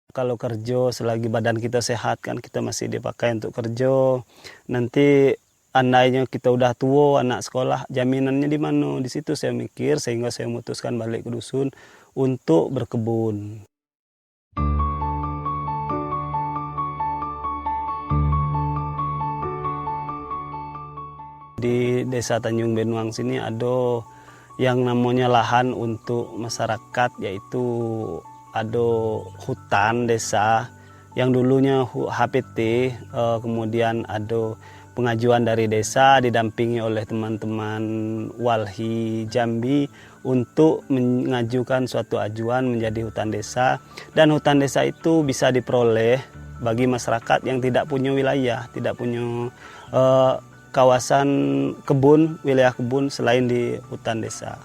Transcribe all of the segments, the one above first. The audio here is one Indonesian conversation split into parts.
Kalau kerja selagi badan kita sehat kan kita masih dipakai untuk kerja. Nanti andainya kita udah tua, anak sekolah, jaminannya di mana? Di situ saya mikir sehingga saya memutuskan balik ke dusun untuk berkebun. Di Desa Tanjung Benuang sini ada yang namanya lahan untuk masyarakat, yaitu ada hutan desa yang dulunya HPT, kemudian ada pengajuan dari desa didampingi oleh teman-teman Walhi Jambi untuk mengajukan suatu ajuan menjadi hutan desa, dan hutan desa itu bisa diperoleh bagi masyarakat yang tidak punya wilayah, tidak punya kawasan kebun, wilayah kebun selain di hutan desa.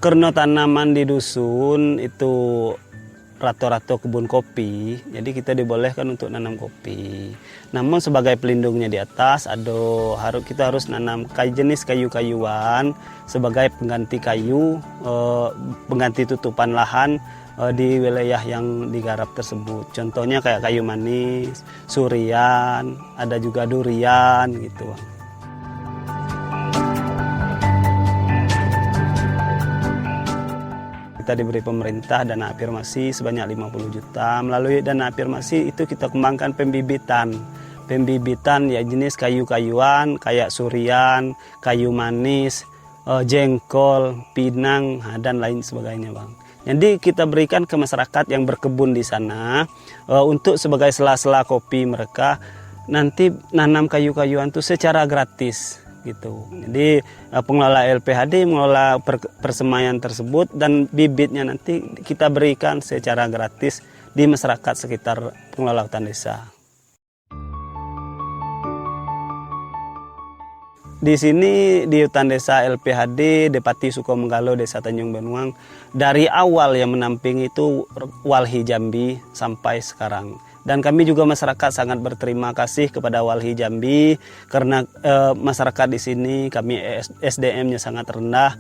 Karena tanaman di dusun itu rata-rata kebun kopi, jadi kita dibolehkan untuk nanam kopi. Namun sebagai pelindungnya di atas, kita harus nanam jenis kayu-kayuan sebagai pengganti kayu, pengganti tutupan lahan di wilayah yang digarap tersebut. Contohnya kayak kayu manis, surian, ada juga durian gitu. Kita diberi pemerintah dana afirmasi sebanyak 50 juta. Melalui dana afirmasi itu kita kembangkan pembibitan. Pembibitan ya jenis kayu-kayuan kayak surian, kayu manis, jengkol, pinang, dan lain sebagainya, Bang. Jadi kita berikan ke masyarakat yang berkebun di sana untuk sebagai sela-sela kopi mereka nanti nanam kayu-kayuan itu secara gratis gitu. Jadi pengelola LPHD mengelola persemaian tersebut dan bibitnya nanti kita berikan secara gratis di masyarakat sekitar pengelola hutan desa. Di sini di hutan desa LPHD Depati Sukomenggalo Desa Tanjung Benuang, dari awal yang menampingi itu Walhi Jambi sampai sekarang. Dan kami juga masyarakat sangat berterima kasih kepada Walhi Jambi karena masyarakat di sini kami SDM-nya sangat rendah,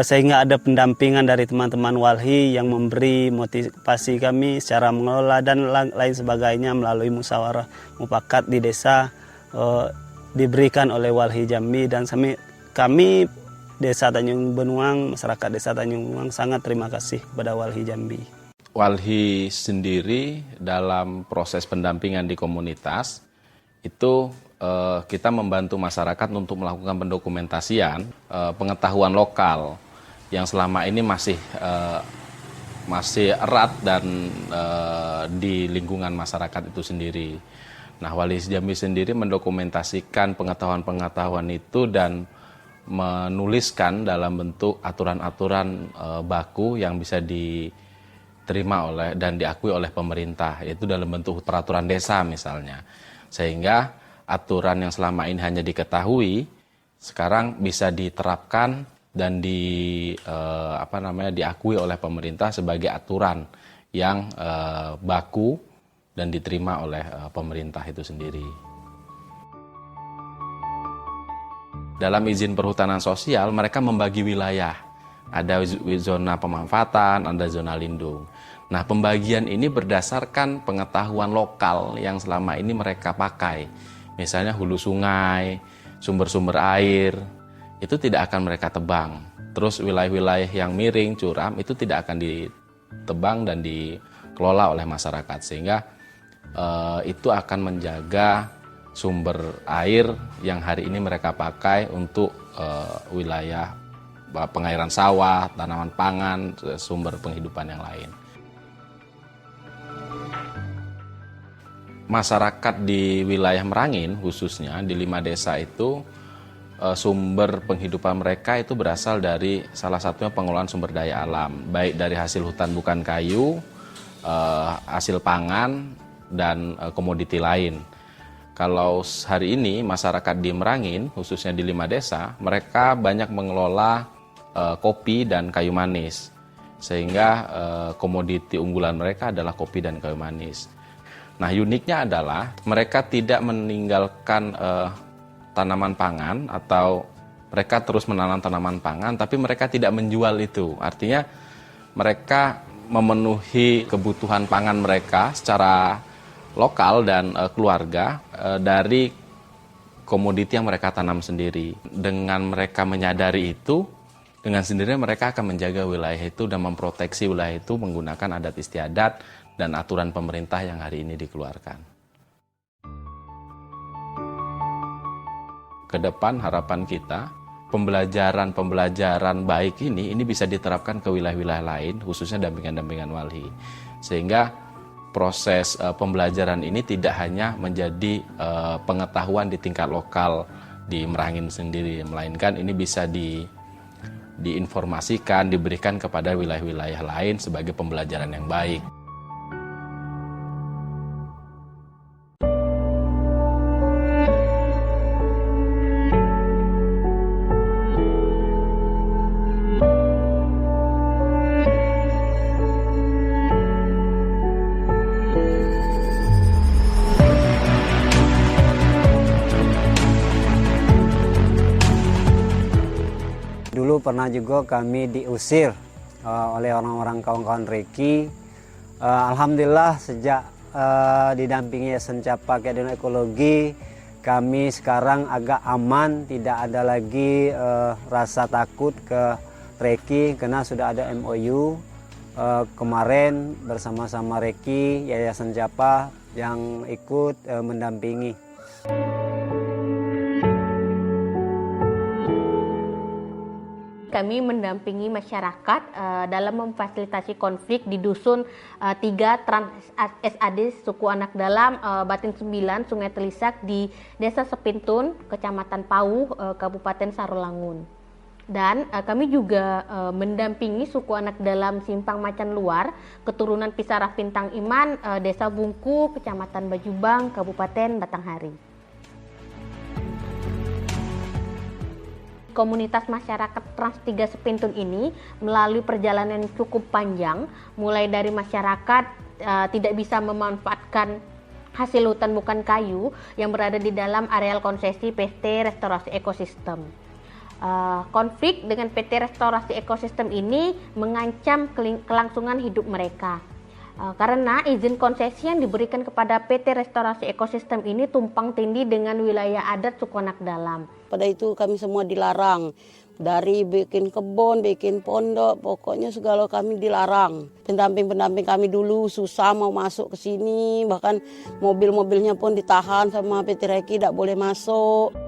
sehingga ada pendampingan dari teman-teman Walhi yang memberi motivasi kami secara mengelola dan lain sebagainya melalui musyawarah mufakat di desa diberikan oleh Walhi Jambi, dan kami Desa Tanjung Benuang, masyarakat Desa Tanjung Benuang sangat terima kasih kepada Walhi Jambi. Walhi sendiri dalam proses pendampingan di komunitas itu kita membantu masyarakat untuk melakukan pendokumentasian pengetahuan lokal yang selama ini masih erat dan di lingkungan masyarakat itu sendiri. Nah, Walhi Jambi sendiri mendokumentasikan pengetahuan-pengetahuan itu dan menuliskan dalam bentuk aturan-aturan baku yang bisa diterima oleh dan diakui oleh pemerintah, yaitu dalam bentuk peraturan desa misalnya. Sehingga aturan yang selama ini hanya diketahui sekarang bisa diterapkan dan diakui oleh pemerintah sebagai aturan yang baku dan diterima oleh pemerintah itu sendiri. Dalam izin perhutanan sosial, mereka membagi wilayah. Ada zona pemanfaatan, ada zona lindung. Nah, pembagian ini berdasarkan pengetahuan lokal yang selama ini mereka pakai. Misalnya hulu sungai, sumber-sumber air, itu tidak akan mereka tebang. Terus wilayah-wilayah yang miring, curam, itu tidak akan ditebang dan dikelola oleh masyarakat. Sehingga itu akan menjaga sumber air yang hari ini mereka pakai untuk wilayah pengairan sawah, tanaman pangan, sumber penghidupan yang lain. Masyarakat di wilayah Merangin khususnya di 5 desa itu sumber penghidupan mereka itu berasal dari salah satunya pengelolaan sumber daya alam, baik dari hasil hutan bukan kayu, hasil pangan, dan komoditi lain. Kalau hari ini masyarakat di Merangin, khususnya di 5 desa, mereka banyak mengelola kopi dan kayu manis. Sehingga komoditi unggulan mereka adalah kopi dan kayu manis. Nah, uniknya adalah mereka tidak meninggalkan tanaman pangan atau Mereka terus menanam tanaman pangan, tapi mereka tidak menjual itu. Artinya mereka memenuhi kebutuhan pangan mereka secara lokal dan keluarga dari komoditi yang mereka tanam sendiri. Dengan mereka menyadari itu, dengan sendirinya mereka akan menjaga wilayah itu dan memproteksi wilayah itu menggunakan adat istiadat dan aturan pemerintah yang hari ini dikeluarkan. Ke depan harapan kita, pembelajaran baik ini bisa diterapkan ke wilayah-wilayah lain, khususnya dampingan-dampingan walhi. Sehingga proses pembelajaran ini tidak hanya menjadi pengetahuan di tingkat lokal di Merangin sendiri, melainkan ini bisa diinformasikan, diberikan kepada wilayah-wilayah lain sebagai pembelajaran yang baik. Dulu pernah juga kami diusir oleh orang-orang kawan-kawan Reki. Alhamdulillah sejak didampingi Yayasan Capa Keadilan Ekologi, kami sekarang agak aman, tidak ada lagi rasa takut ke Reki karena sudah ada MOU kemarin bersama-sama Reki, Yayasan Capa yang ikut mendampingi. Kami mendampingi masyarakat dalam memfasilitasi konflik di Dusun 3 Trans SAD Suku Anak Dalam Batin 9 Sungai Telisak di Desa Sepintun, Kecamatan Pauh, Kabupaten Sarolangun. Dan kami juga mendampingi suku anak dalam Simpang Macan Luar, keturunan Pisarah Pintang Iman, Desa Bungku, Kecamatan Bajubang, Kabupaten Batanghari. Komunitas masyarakat Trans 3 Sepintun ini melalui perjalanan yang cukup panjang, mulai dari masyarakat tidak bisa memanfaatkan hasil hutan bukan kayu yang berada di dalam areal konsesi PT Restorasi Ekosistem. Konflik dengan PT Restorasi Ekosistem ini mengancam kelangsungan hidup mereka. Karena izin konsesi yang diberikan kepada PT Restorasi Ekosistem ini tumpang tindih dengan wilayah adat suku anak dalam. Pada itu kami semua dilarang, dari bikin kebun, bikin pondok, pokoknya segala kami dilarang. Pendamping-pendamping kami dulu susah mau masuk ke sini, bahkan mobil-mobilnya pun ditahan sama PT Reki, tidak boleh masuk.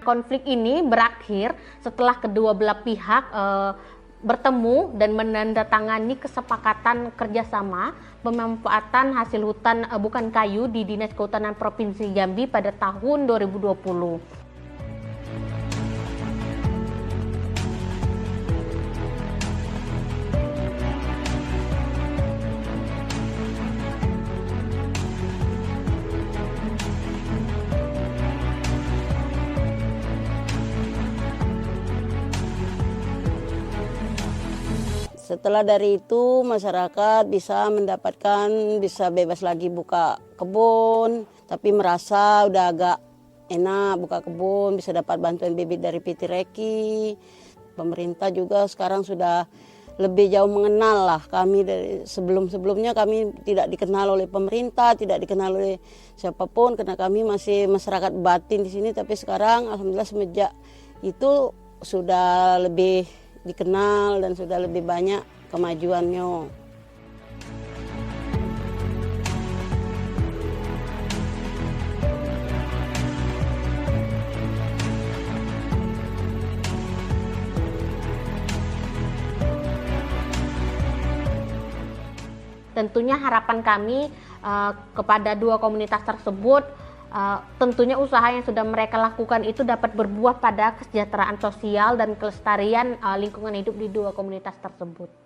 Konflik ini berakhir setelah kedua belah pihak bertemu dan menandatangani kesepakatan kerjasama pemanfaatan hasil hutan bukan kayu di Dinas Kehutanan Provinsi Jambi pada tahun 2020. Setelah dari itu masyarakat bisa bisa bebas lagi buka kebun, tapi merasa udah agak enak buka kebun, bisa dapat bantuan bibit dari PT Reki. Pemerintah juga sekarang sudah lebih jauh mengenal lah kami. Dari sebelumnya kami tidak dikenal oleh pemerintah, tidak dikenal oleh siapapun karena kami masih masyarakat batin di sini. Tapi sekarang alhamdulillah semenjak itu sudah lebih dikenal dan sudah lebih banyak kemajuannya. Tentunya harapan kami kepada dua komunitas tersebut, tentunya usaha yang sudah mereka lakukan itu dapat berbuah pada kesejahteraan sosial dan kelestarian lingkungan hidup di dua komunitas tersebut.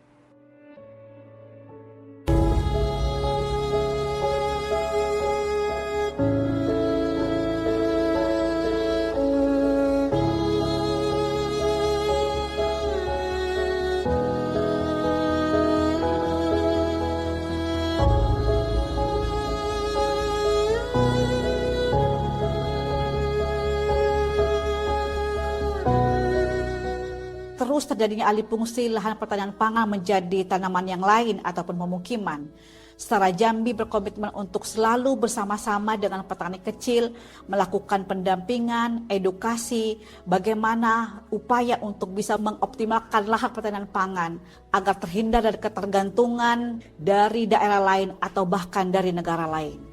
terjadinya alih fungsi lahan pertanian pangan menjadi tanaman yang lain ataupun pemukiman. Setara Jambi berkomitmen untuk selalu bersama-sama dengan petani kecil melakukan pendampingan, edukasi, bagaimana upaya untuk bisa mengoptimalkan lahan pertanian pangan agar terhindar dari ketergantungan dari daerah lain atau bahkan dari negara lain.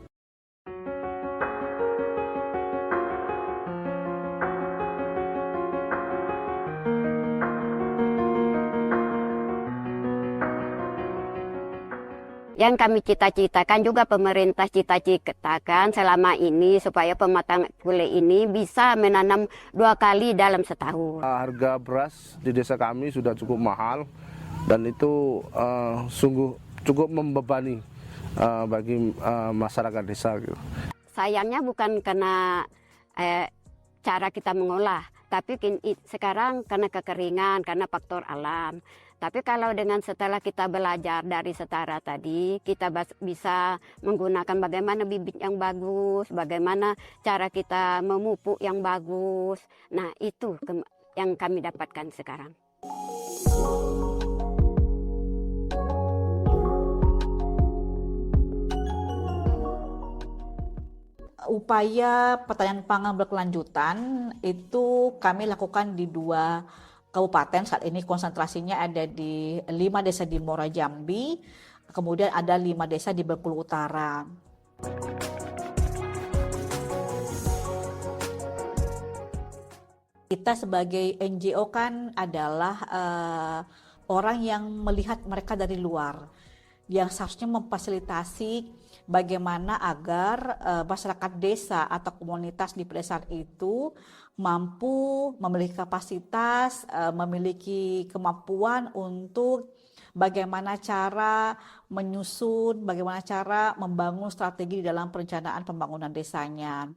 Yang kami cita-citakan juga pemerintah cita-citakan selama ini supaya pematang pule ini bisa menanam 2 kali dalam setahun. Harga beras di desa kami sudah cukup mahal dan itu sungguh cukup membebani bagi masyarakat desa. Sayangnya bukan karena cara kita mengolah, tapi sekarang karena kekeringan, karena faktor alam. Tapi kalau setelah kita belajar dari setara tadi, kita bisa menggunakan bagaimana bibit yang bagus, bagaimana cara kita memupuk yang bagus. Nah, itu yang kami dapatkan sekarang. Upaya pertanian pangan berkelanjutan itu kami lakukan di 2 kabupaten. Saat ini konsentrasinya ada di 5 desa di Muara Jambi, kemudian ada 5 desa di Bengkulu Utara. Kita sebagai NGO kan adalah orang yang melihat mereka dari luar, yang seharusnya memfasilitasi bagaimana agar masyarakat desa atau komunitas di pedesaan itu mampu memiliki kapasitas, memiliki kemampuan untuk bagaimana cara menyusun, bagaimana cara membangun strategi di dalam perencanaan pembangunan desanya.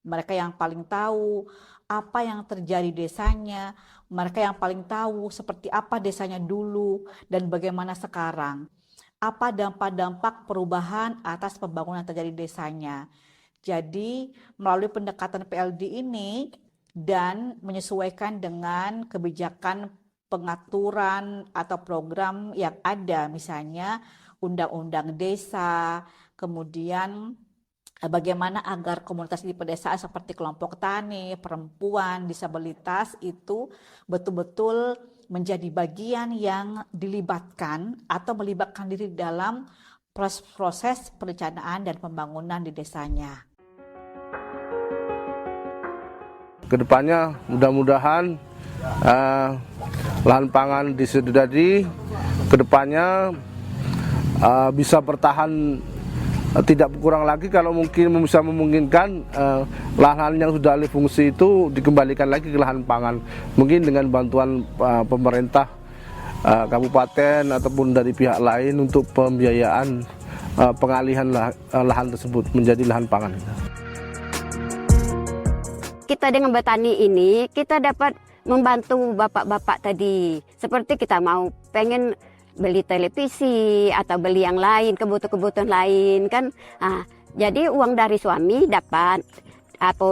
Mereka yang paling tahu apa yang terjadi desanya, mereka yang paling tahu seperti apa desanya dulu dan bagaimana sekarang. Apa dampak-dampak perubahan atas pembangunan terjadi desanya. Jadi melalui pendekatan PLD ini dan menyesuaikan dengan kebijakan pengaturan atau program yang ada, misalnya undang-undang desa, kemudian bagaimana agar komunitas di pedesaan seperti kelompok tani, perempuan, disabilitas itu betul-betul menjadi bagian yang dilibatkan atau melibatkan diri dalam proses perencanaan dan pembangunan di desanya. Kedepannya mudah-mudahan lahan pangan di Sidodadi kedepannya bisa bertahan tidak kurang lagi, kalau mungkin bisa memungkinkan lahan yang sudah alih fungsi itu dikembalikan lagi ke lahan pangan, mungkin dengan bantuan pemerintah kabupaten ataupun dari pihak lain untuk pembiayaan pengalihan lahan tersebut menjadi lahan pangan. Kita dengan bertani ini kita dapat membantu bapak-bapak tadi, seperti kita pengen beli televisi atau beli yang lain, kebutuhan lain kan. Jadi uang dari suami dapat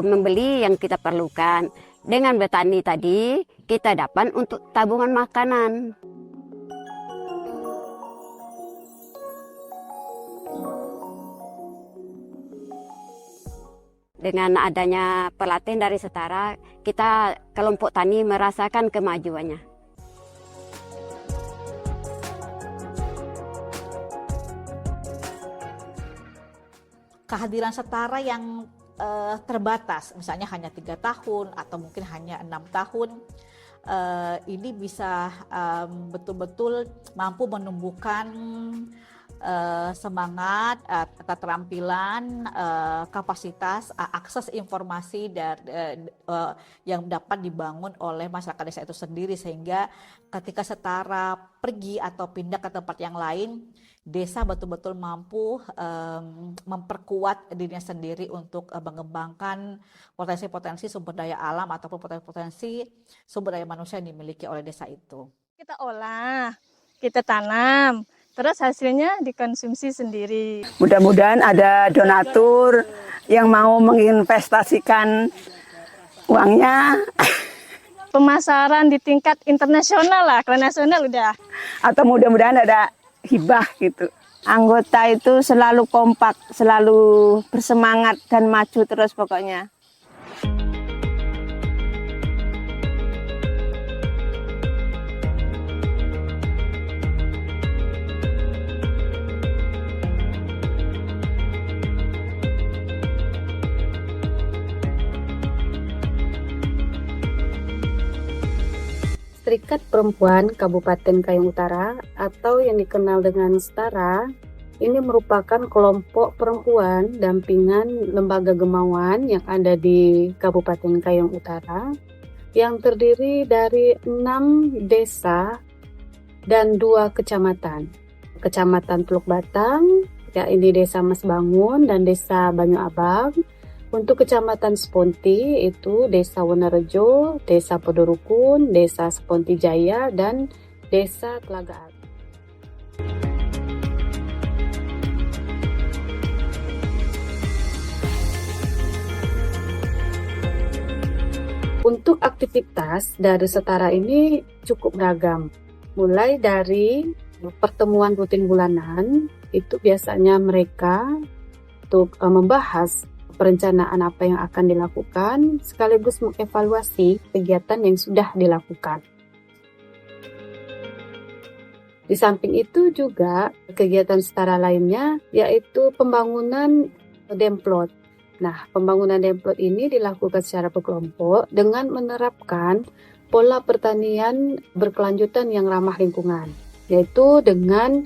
membeli yang kita perlukan. Dengan bertani tadi kita dapat untuk tabungan makanan. Dengan adanya pelatihan dari setara, kita kelompok tani merasakan kemajuannya. Kehadiran setara yang terbatas, misalnya hanya 3 tahun atau mungkin hanya 6 tahun, ini bisa betul-betul mampu menumbuhkan semangat, keterampilan, kapasitas, akses informasi yang dapat dibangun oleh masyarakat desa itu sendiri, sehingga ketika setara pergi atau pindah ke tempat yang lain, desa betul-betul mampu memperkuat dirinya sendiri untuk mengembangkan potensi-potensi sumber daya alam ataupun potensi sumber daya manusia yang dimiliki oleh desa itu. Kita olah, kita tanam, terus hasilnya dikonsumsi sendiri. Mudah-mudahan ada donatur yang mau menginvestasikan uangnya pemasaran di tingkat internasional lah, kalau nasional udah. Atau mudah-mudahan ada hibah gitu. Anggota itu selalu kompak, selalu bersemangat dan maju terus pokoknya. Serikat Perempuan Kabupaten Kayong Utara atau yang dikenal dengan Setara ini merupakan kelompok perempuan dampingan lembaga Gemawan yang ada di Kabupaten Kayong Utara yang terdiri dari 6 desa dan 2 kecamatan. Kecamatan Teluk Batang, ya ini Desa Mas Bangun dan Desa Banyu Abang. Untuk Kecamatan Seponti itu Desa Wonorejo, Desa Podorukun, Desa Seponti Jaya, dan Desa Telaga Agung. Untuk aktivitas dari Setara ini cukup beragam. Mulai dari pertemuan rutin bulanan, itu biasanya mereka untuk membahas perencanaan apa yang akan dilakukan, sekaligus mengevaluasi kegiatan yang sudah dilakukan. Di samping itu juga kegiatan Setara lainnya yaitu pembangunan demplot. Nah, pembangunan demplot ini dilakukan secara berkelompok dengan menerapkan pola pertanian berkelanjutan yang ramah lingkungan, yaitu dengan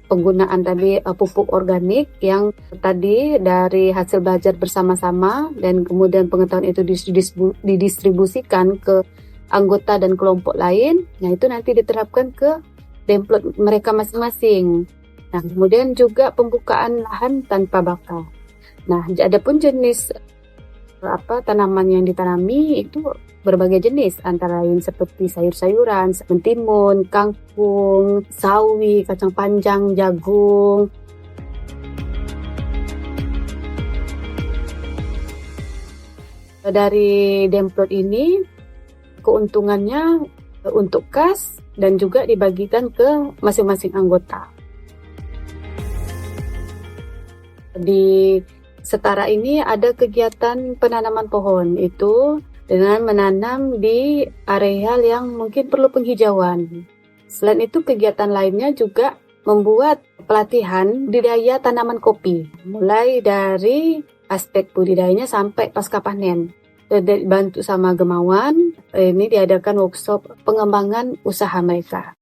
penggunaan tadi pupuk organik yang tadi dari hasil belajar bersama-sama dan kemudian pengetahuan itu didistribusikan ke anggota dan kelompok lain. Nah, itu nanti diterapkan ke demplot mereka masing-masing. Nah, kemudian juga pembukaan lahan tanpa bakal. Nah, adapun jenis tanaman yang ditanami itu berbagai jenis, antara lain seperti sayur-sayuran, mentimun, kangkung, sawi, kacang panjang, jagung. Dari demplot ini keuntungannya untuk kas dan juga dibagikan ke masing-masing anggota. Di Setara ini ada kegiatan penanaman pohon, itu dengan menanam di areal yang mungkin perlu penghijauan. Selain itu, kegiatan lainnya juga membuat pelatihan budidaya tanaman kopi, mulai dari aspek budidayanya sampai pasca panen. Dibantu sama Gemawan, ini diadakan workshop pengembangan usaha mereka.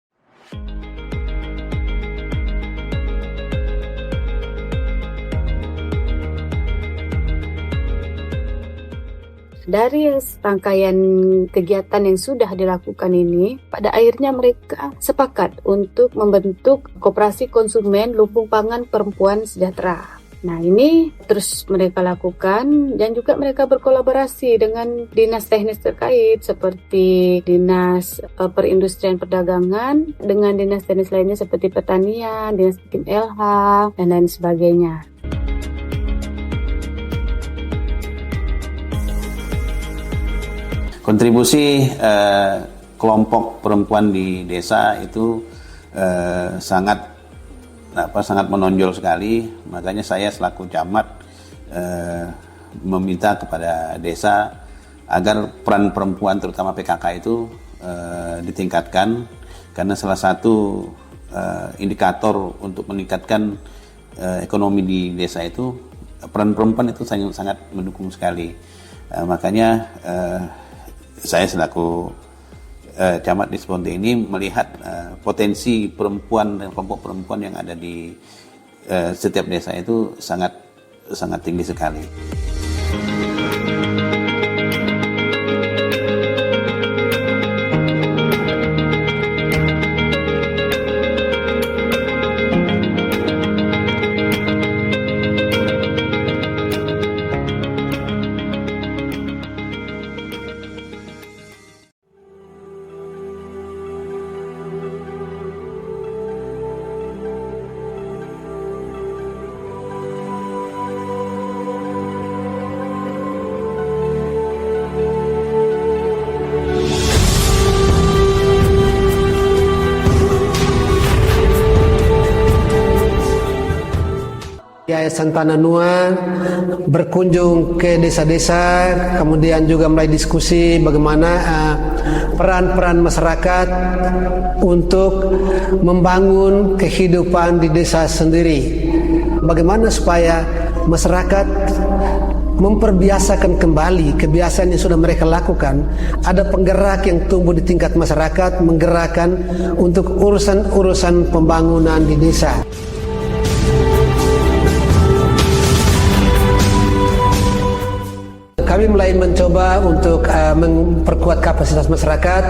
Dari rangkaian kegiatan yang sudah dilakukan ini, pada akhirnya mereka sepakat untuk membentuk Koperasi Konsumen Lumbung Pangan Perempuan Sejahtera. Nah, ini terus mereka lakukan dan juga mereka berkolaborasi dengan dinas teknis terkait seperti Dinas Perindustrian Perdagangan, dengan dinas teknis lainnya seperti Pertanian, Dinas Bikin LH, dan lain sebagainya. Kontribusi kelompok perempuan di desa itu sangat menonjol sekali. Makanya saya selaku camat meminta kepada desa agar peran perempuan terutama PKK itu ditingkatkan, karena salah satu indikator untuk meningkatkan ekonomi di desa itu peran perempuan itu sangat mendukung sekali. Makanya saya selaku camat di Seponti ini melihat potensi perempuan dan kelompok perempuan yang ada di setiap desa itu sangat tinggi sekali. Yayasan Tananua berkunjung ke desa-desa, kemudian juga mulai diskusi bagaimana peran-peran masyarakat untuk membangun kehidupan di desa sendiri. Bagaimana supaya masyarakat memperbiasakan kembali kebiasaan yang sudah mereka lakukan. Ada penggerak yang tumbuh di tingkat masyarakat, menggerakkan untuk urusan-urusan pembangunan di desa. Kami mulai mencoba untuk memperkuat kapasitas masyarakat,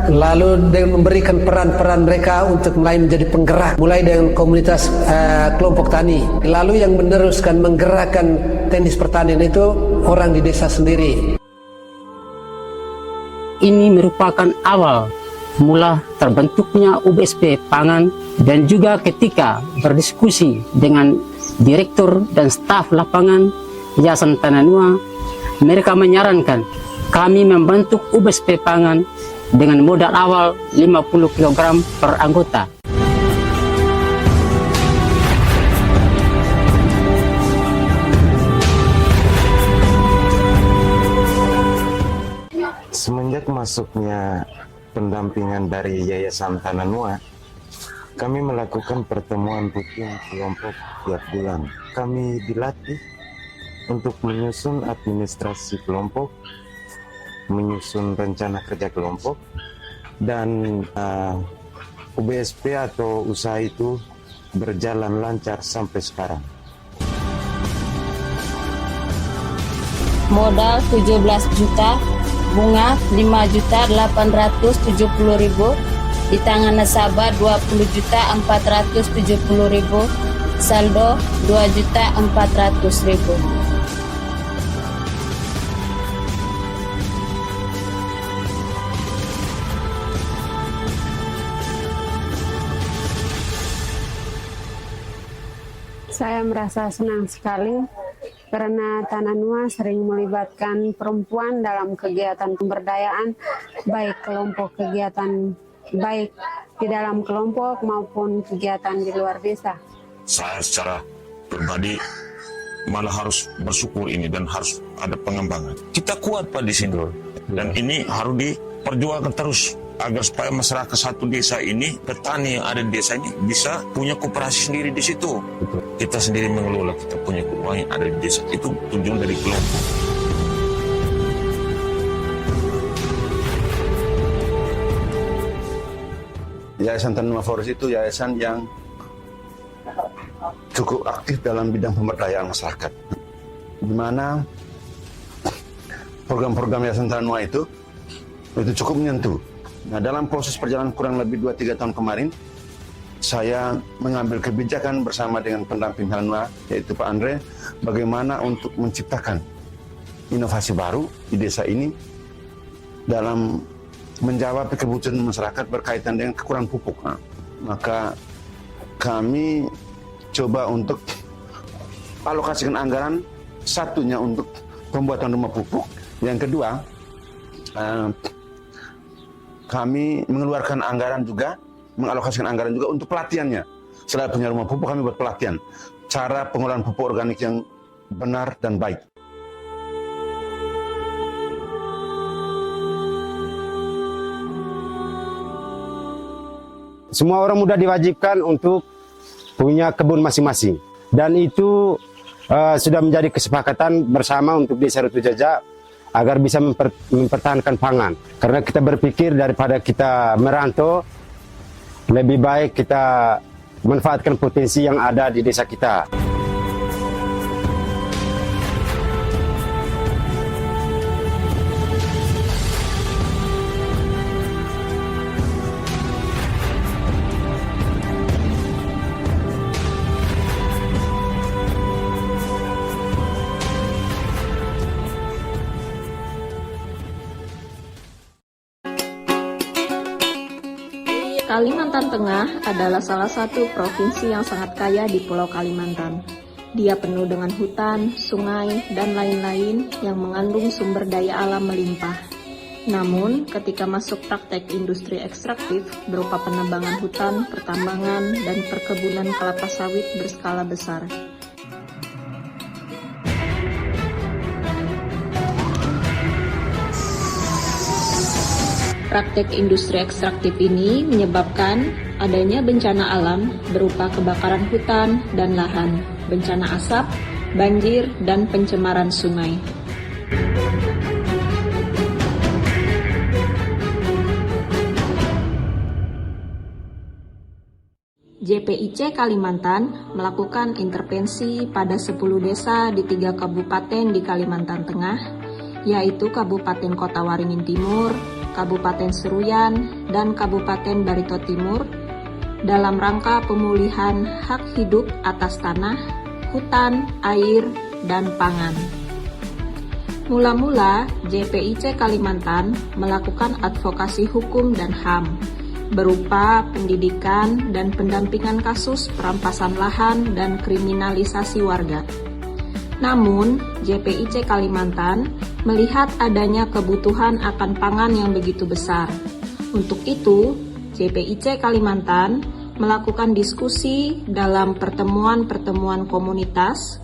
lalu dengan memberikan peran-peran mereka untuk mulai menjadi penggerak, mulai dengan komunitas kelompok tani. Lalu yang meneruskan menggerakkan teknis pertanian itu orang di desa sendiri. Ini merupakan awal mula terbentuknya UBSP Pangan, dan juga ketika berdiskusi dengan direktur dan staf lapangan Yayasan Tananua, mereka menyarankan kami membentuk UBSP Pangan dengan modal awal 50 kg per anggota. Semenjak masuknya pendampingan dari Yayasan Tananua, kami melakukan pertemuan rutin kelompok tiap bulan. Kami dilatih untuk menyusun administrasi kelompok, menyusun rencana kerja kelompok, dan UBSP atau usaha itu berjalan lancar sampai sekarang. Modal 17 juta, bunga 5.870.000, di tangan nasabah 20.470.000, saldo 2.400.000. Saya merasa senang sekali karena Tananua sering melibatkan perempuan dalam kegiatan pemberdayaan, baik kelompok kegiatan baik di dalam kelompok maupun kegiatan di luar desa. Saya secara pribadi malah harus bersyukur ini dan harus ada pengembangan. Kita kuat Pak di sini dan ini harus diperjuangkan terus agar supaya masyarakat satu desa ini, petani yang ada di desa ini bisa punya koperasi sendiri di situ. Kita sendiri mengelola, kita punya keuangan yang ada di desa. Itu tujuan dari kelompok. Yayasan Tananua Forest itu yayasan yang cukup aktif dalam bidang pemberdayaan masyarakat, di mana program-program Yayasan Tananua itu cukup menyentuh. Nah, dalam proses perjalanan kurang lebih 2-3 tahun kemarin, saya mengambil kebijakan bersama dengan pendamping Tananua, yaitu Pak Andre, bagaimana untuk menciptakan inovasi baru di desa ini dalam menjawab kebutuhan masyarakat berkaitan dengan kekurangan pupuk. Nah, maka kami coba untuk alokasikan anggaran, satunya untuk pembuatan rumah pupuk, yang kedua kami mengeluarkan anggaran juga, mengalokasikan anggaran juga untuk pelatihannya. Selain punya rumah pupuk, kami buat pelatihan cara pengolahan pupuk organik yang benar dan baik. Semua orang muda diwajibkan untuk punya kebun masing-masing, dan itu sudah menjadi kesepakatan bersama untuk Desa Rutu Jaja agar bisa mempertahankan pangan. Karena kita berpikir daripada kita merantau, lebih baik kita manfaatkan potensi yang ada di desa kita. Kalimantan Tengah adalah salah satu provinsi yang sangat kaya di Pulau Kalimantan. Dia penuh dengan hutan, sungai, dan lain-lain yang mengandung sumber daya alam melimpah. Namun, ketika masuk praktek industri ekstraktif berupa penebangan hutan, pertambangan, dan perkebunan kelapa sawit berskala besar, Praktek industri ekstraktif ini menyebabkan adanya bencana alam berupa kebakaran hutan dan lahan, bencana asap, banjir, dan pencemaran sungai. JPIC Kalimantan melakukan intervensi pada 10 desa di 3 kabupaten di Kalimantan Tengah, yaitu Kabupaten Kota Waringin Timur, Kabupaten Seruyan, dan Kabupaten Barito Timur, dalam rangka pemulihan hak hidup atas tanah, hutan, air, dan pangan. Mula-mula, JPIC Kalimantan melakukan advokasi hukum dan HAM, berupa pendidikan dan pendampingan kasus perampasan lahan dan kriminalisasi warga. Namun, JPIC Kalimantan melihat adanya kebutuhan akan pangan yang begitu besar. Untuk itu, JPIC Kalimantan melakukan diskusi dalam pertemuan-pertemuan komunitas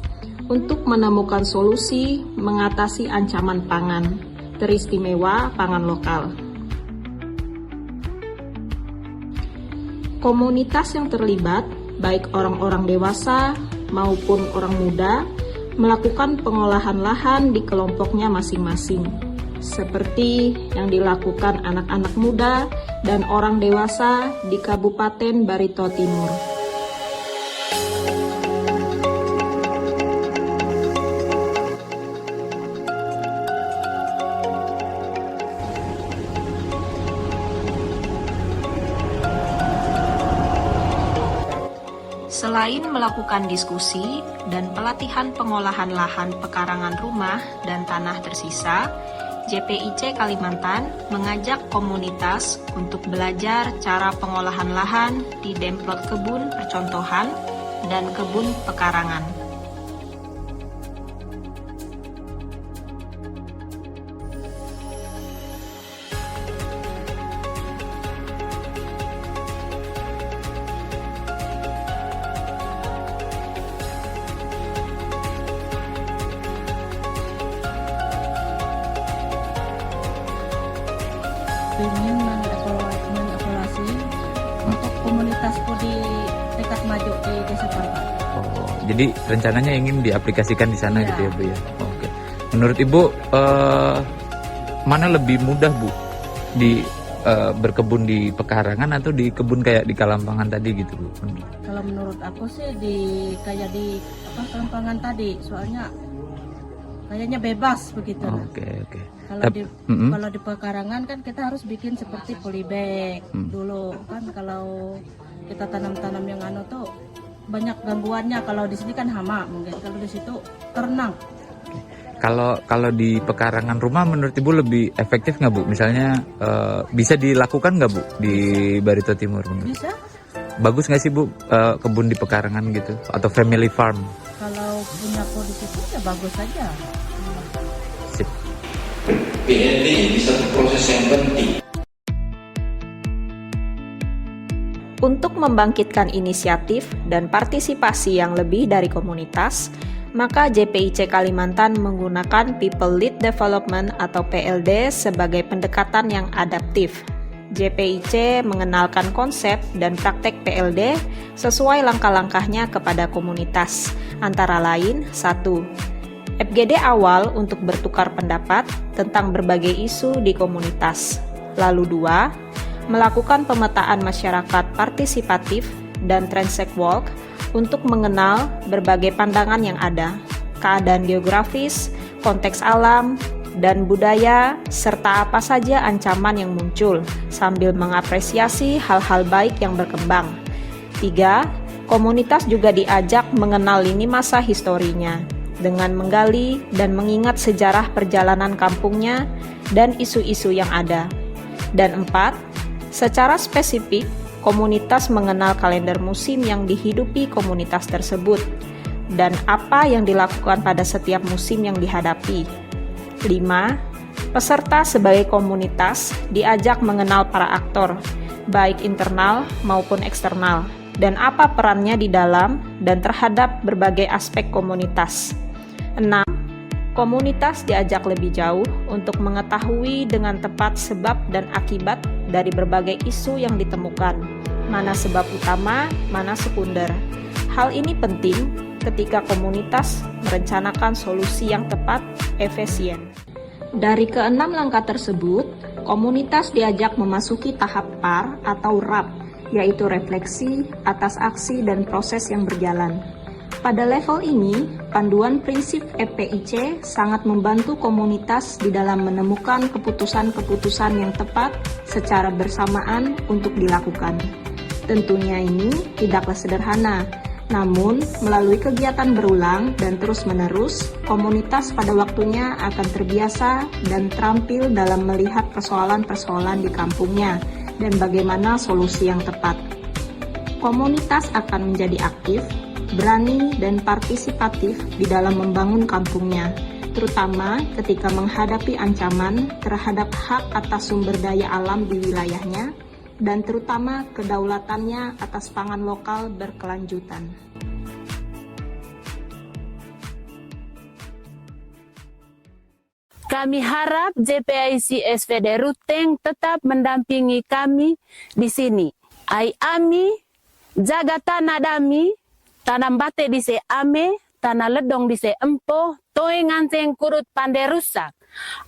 untuk menemukan solusi mengatasi ancaman pangan, teristimewa pangan lokal. Komunitas yang terlibat, baik orang-orang dewasa maupun orang muda, melakukan pengolahan lahan di kelompoknya masing-masing, seperti yang dilakukan anak-anak muda dan orang dewasa di Kabupaten Barito Timur. Selain melakukan diskusi dan pelatihan pengolahan lahan pekarangan rumah dan tanah tersisa, JPIC Kalimantan mengajak komunitas untuk belajar cara pengolahan lahan di demplot kebun percontohan dan kebun pekarangan. Ingin mengevaluasi untuk komunitas di dekat maju di Desa Parbat. Oh, jadi rencananya ingin diaplikasikan di sana gitu ya Bu ya. Oke. Menurut Ibu mana lebih mudah Bu di berkebun di pekarangan atau di kebun kayak di Kalampangan tadi gitu Bu? Kalau menurut aku sih kayak di Kalampangan tadi, soalnya kayaknya bebas begitu. Oke. Kalau di pekarangan kan kita harus bikin seperti polybag dulu kan, kalau kita tanam-tanam yang tuh banyak gangguannya. Kalau di sini kan hama mungkin, kalau di situ ternak. Kalau di pekarangan rumah menurut Ibu lebih efektif nggak Bu? Misalnya bisa dilakukan nggak Bu di Barito Timur? Bisa. Bagus nggak sih Bu kebun di pekarangan gitu atau family farm? Kalau punya di situ ya bagus saja. Sip. PLD ini satu proses yang penting. Untuk membangkitkan inisiatif dan partisipasi yang lebih dari komunitas, maka JPIC Kalimantan menggunakan People Lead Development atau PLD sebagai pendekatan yang adaptif. JPIC mengenalkan konsep dan praktek PLD sesuai langkah-langkahnya kepada komunitas, antara lain 1. FGD awal untuk bertukar pendapat tentang berbagai isu di komunitas. Lalu 2. Melakukan pemetaan masyarakat partisipatif dan transact walk untuk mengenal berbagai pandangan yang ada, keadaan geografis, konteks alam, dan budaya, serta apa saja ancaman yang muncul, sambil mengapresiasi hal-hal baik yang berkembang. 3. Komunitas juga diajak mengenal lini masa historinya, dengan menggali dan mengingat sejarah perjalanan kampungnya dan isu-isu yang ada. Dan 4. Secara spesifik, komunitas mengenal kalender musim yang dihidupi komunitas tersebut, dan apa yang dilakukan pada setiap musim yang dihadapi. 5. Peserta sebagai komunitas diajak mengenal para aktor, baik internal maupun eksternal, dan apa perannya di dalam dan terhadap berbagai aspek komunitas. 6. Komunitas diajak lebih jauh untuk mengetahui dengan tepat sebab dan akibat dari berbagai isu yang ditemukan, mana sebab utama, mana sekunder. Hal ini penting ketika komunitas merencanakan solusi yang tepat, efisien. Dari keenam langkah tersebut, komunitas diajak memasuki tahap PAR atau RAP, yaitu refleksi atas aksi dan proses yang berjalan. Pada level ini, panduan prinsip EPIC sangat membantu komunitas di dalam menemukan keputusan-keputusan yang tepat secara bersamaan untuk dilakukan. Tentunya ini tidaklah sederhana, namun melalui kegiatan berulang dan terus-menerus, komunitas pada waktunya akan terbiasa dan terampil dalam melihat persoalan-persoalan di kampungnya dan bagaimana solusi yang tepat. Komunitas akan menjadi aktif, berani dan partisipatif di dalam membangun kampungnya, terutama ketika menghadapi ancaman terhadap hak atas sumber daya alam di wilayahnya, dan terutama kedaulatannya atas pangan lokal berkelanjutan. Kami harap JPIC SPD Ruteng tetap mendampingi kami di sini. Ai ami jaga tanah dami, tanam bate di se ame, tanah ledong di se empo, toe nganceng kurut pandai rusak.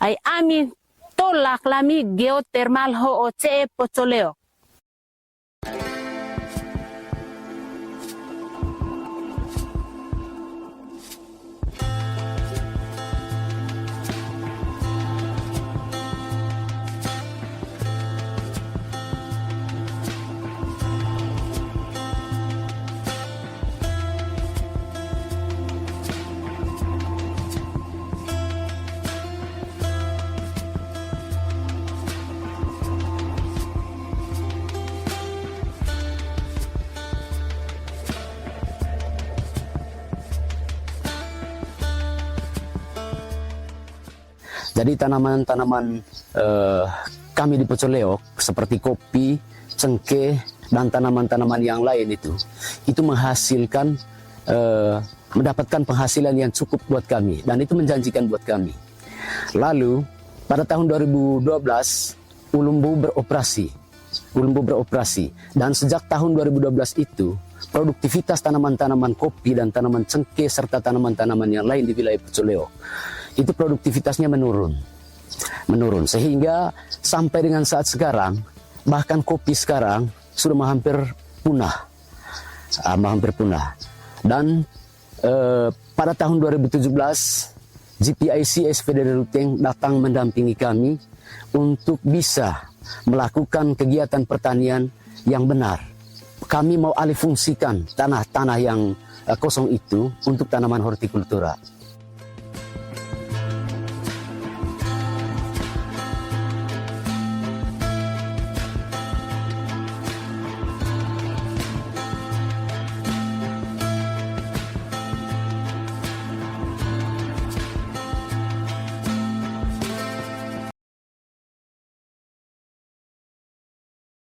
Ai ami tolak lami geotermal ho oce pocoleo. Jadi tanaman-tanaman kami di Pocoleok seperti kopi, cengkeh, dan tanaman-tanaman yang lain itu menghasilkan, mendapatkan penghasilan yang cukup buat kami, dan itu menjanjikan buat kami. Lalu pada tahun 2012 Ulumbu beroperasi, dan sejak tahun 2012 itu produktivitas tanaman-tanaman kopi dan tanaman cengkeh serta tanaman-tanaman yang lain di wilayah Pocoleok itu produktivitasnya menurun, sehingga sampai dengan saat sekarang bahkan kopi sekarang sudah hampir punah. Dan pada tahun 2017 JPIC SPD Ruteng datang mendampingi kami untuk bisa melakukan kegiatan pertanian yang benar. Kami mau alih fungsikan tanah-tanah yang kosong itu untuk tanaman hortikultura.